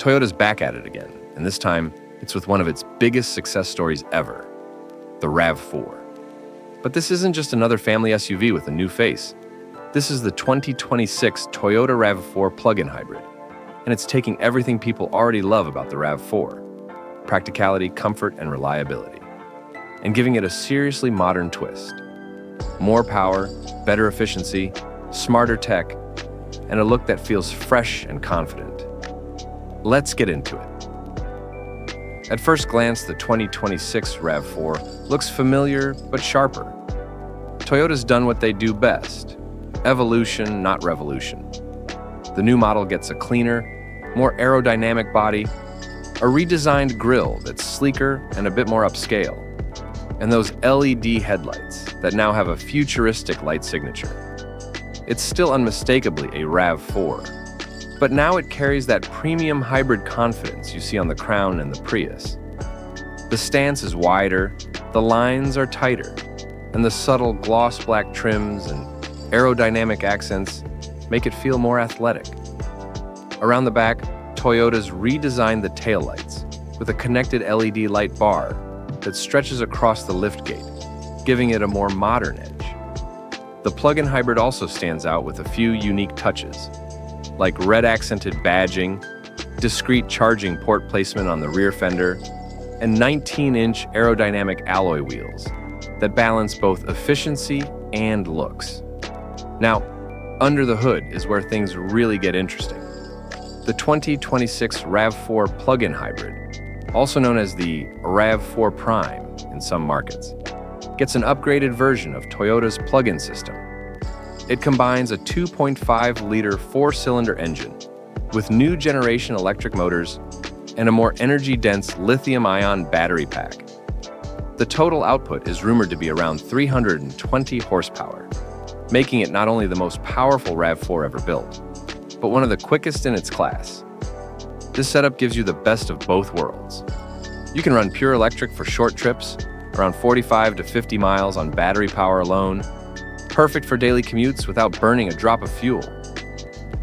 Toyota's back at it again, and this time it's with one of its biggest success stories ever, the RAV4. But this isn't just another family SUV with a new face. This is the 2026 Toyota RAV4 Plug-In Hybrid, and it's taking everything people already love about the RAV4, practicality, comfort, and reliability, and giving it a seriously modern twist. More power, better efficiency, smarter tech, and a look that feels fresh and confident. Let's get into it. At first glance, the 2026 RAV4 looks familiar but sharper. Toyota's done what they do best: evolution, not revolution. The new model gets a cleaner, more aerodynamic body, a redesigned grille that's sleeker and a bit more upscale, and those LED headlights that now have a futuristic light signature. It's still unmistakably a RAV4, but now it carries that premium hybrid confidence you see on the Crown and the Prius. The stance is wider, the lines are tighter, and the subtle gloss black trims and aerodynamic accents make it feel more athletic. Around the back, Toyota's redesigned the taillights with a connected LED light bar that stretches across the liftgate, giving it a more modern edge. The plug-in hybrid also stands out with a few unique touches, like red-accented badging, discrete charging port placement on the rear fender, and 19-inch aerodynamic alloy wheels that balance both efficiency and looks. Now, under the hood is where things really get interesting. The 2026 RAV4 Plug-In Hybrid, also known as the RAV4 Prime in some markets, gets an upgraded version of Toyota's plug-in system. It combines a 2.5-liter four-cylinder engine with new generation electric motors and a more energy-dense lithium-ion battery pack. The total output is rumored to be around 320 horsepower, making it not only the most powerful RAV4 ever built, but one of the quickest in its class. This setup gives you the best of both worlds. You can run pure electric for short trips, around 45 to 50 miles on battery power alone, perfect for daily commutes without burning a drop of fuel.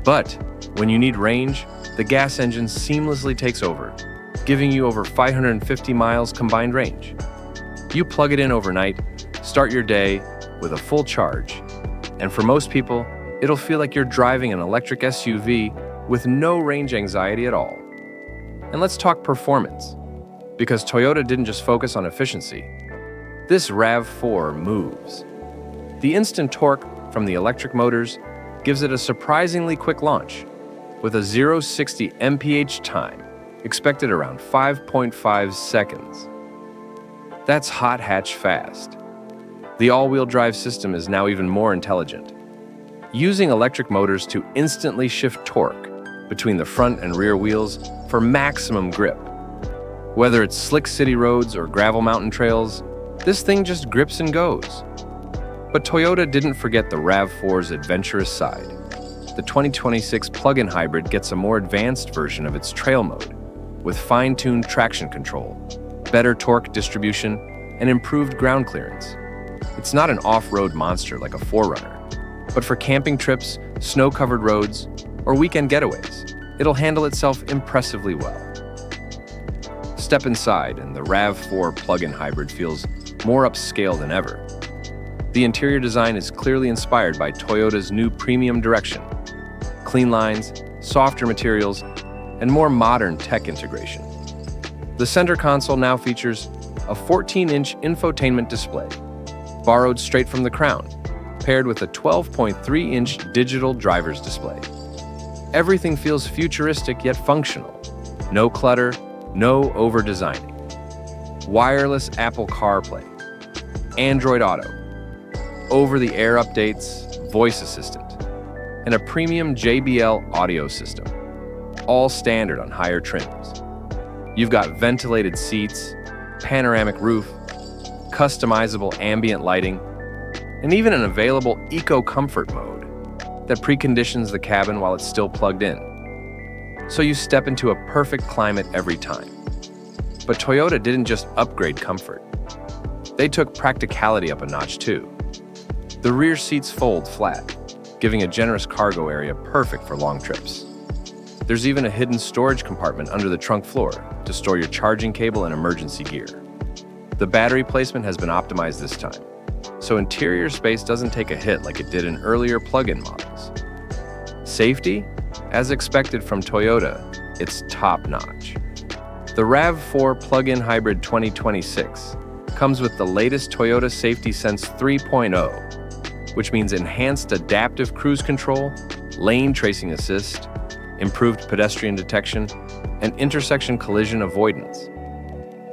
But when you need range, the gas engine seamlessly takes over, giving you over 550 miles combined range. You plug it in overnight, start your day with a full charge, and for most people, it'll feel like you're driving an electric SUV with no range anxiety at all. And let's talk performance, because Toyota didn't just focus on efficiency. This RAV4 moves. The instant torque from the electric motors gives it a surprisingly quick launch, with a 0-60 mph time expected around 5.5 seconds. That's hot hatch fast. The all-wheel drive system is now even more intelligent, using electric motors to instantly shift torque between the front and rear wheels for maximum grip. Whether it's slick city roads or gravel mountain trails, this thing just grips and goes. But Toyota didn't forget the RAV4's adventurous side. The 2026 plug-in hybrid gets a more advanced version of its trail mode, with fine-tuned traction control, better torque distribution, and improved ground clearance. It's not an off-road monster like a 4Runner, but for camping trips, snow-covered roads, or weekend getaways, it'll handle itself impressively well. Step inside, and the RAV4 plug-in hybrid feels more upscale than ever. The interior design is clearly inspired by Toyota's new premium direction: clean lines, softer materials, and more modern tech integration. The center console now features a 14-inch infotainment display, borrowed straight from the Crown, paired with a 12.3-inch digital driver's display. Everything feels futuristic yet functional. No clutter, no over-designing. Wireless Apple CarPlay, Android Auto, over-the-air updates, voice assistant, and a premium JBL audio system, all standard on higher trims. You've got ventilated seats, panoramic roof, customizable ambient lighting, and even an available eco-comfort mode that preconditions the cabin while it's still plugged in. So you step into a perfect climate every time. But Toyota didn't just upgrade comfort. They took practicality up a notch too. The rear seats fold flat, giving a generous cargo area perfect for long trips. There's even a hidden storage compartment under the trunk floor to store your charging cable and emergency gear. The battery placement has been optimized this time, so interior space doesn't take a hit like it did in earlier plug-in models. Safety? As expected from Toyota, it's top-notch. The RAV4 Plug-In Hybrid 2026 comes with the latest Toyota Safety Sense 3.0, which means enhanced adaptive cruise control, lane tracing assist, improved pedestrian detection, and intersection collision avoidance.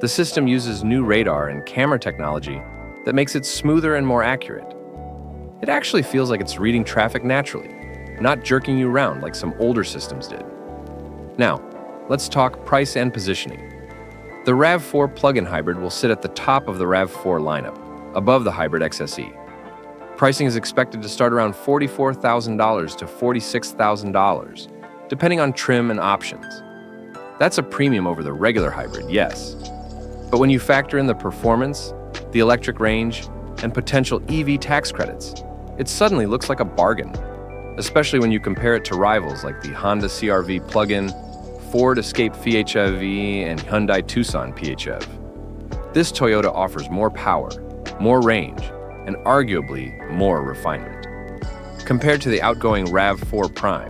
The system uses new radar and camera technology that makes it smoother and more accurate. It actually feels like it's reading traffic naturally, not jerking you around like some older systems did. Now, let's talk price and positioning. The RAV4 Plug-in Hybrid will sit at the top of the RAV4 lineup, above the Hybrid XSE. Pricing is expected to start around $44,000 to $46,000, depending on trim and options. That's a premium over the regular hybrid, yes. But when you factor in the performance, the electric range, and potential EV tax credits, it suddenly looks like a bargain, especially when you compare it to rivals like the Honda CR-V plug-in, Ford Escape PHEV, and Hyundai Tucson PHEV. This Toyota offers more power, more range, and arguably more refinement. Compared to the outgoing RAV4 Prime,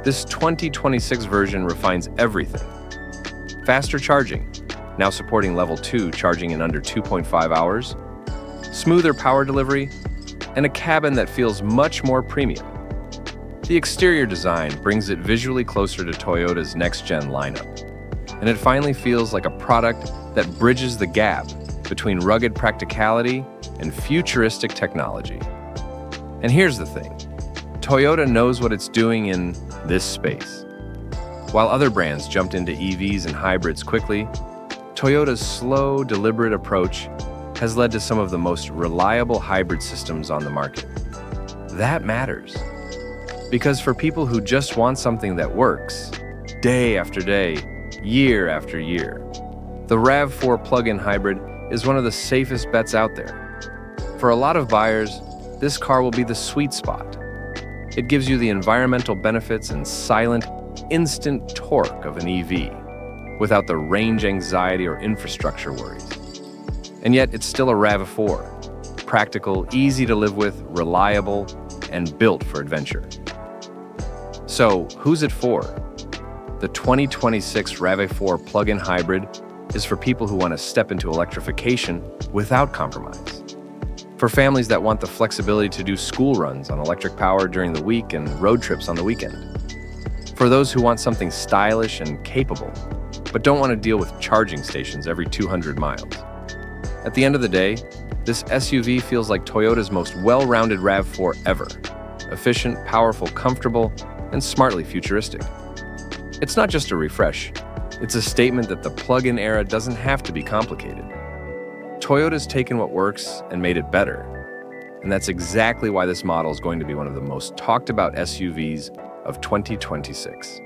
this 2026 version refines everything. Faster charging, now supporting level 2 charging in under 2.5 hours, smoother power delivery, and a cabin that feels much more premium. The exterior design brings it visually closer to Toyota's next-gen lineup, and it finally feels like a product that bridges the gap between rugged practicality and futuristic technology. And here's the thing, Toyota knows what it's doing in this space. While other brands jumped into EVs and hybrids quickly, Toyota's slow, deliberate approach has led to some of the most reliable hybrid systems on the market. That matters, because for people who just want something that works, day after day, year after year, the RAV4 Plug-in Hybrid is one of the safest bets out there. For a lot of buyers, this car will be the sweet spot. It gives you the environmental benefits and silent, instant torque of an EV, without the range anxiety or infrastructure worries. And yet, it's still a RAV4, practical, easy to live with, reliable, and built for adventure. So, who's it for? The 2026 RAV4 Plug-in Hybrid is for people who want to step into electrification without compromise. For families that want the flexibility to do school runs on electric power during the week and road trips on the weekend. For those who want something stylish and capable, but don't want to deal with charging stations every 200 miles. At the end of the day, this SUV feels like Toyota's most well-rounded RAV4 ever. Efficient, powerful, comfortable, and smartly futuristic. It's not just a refresh, it's a statement that the plug-in era doesn't have to be complicated. Toyota's taken what works and made it better. And that's exactly why this model is going to be one of the most talked about SUVs of 2026.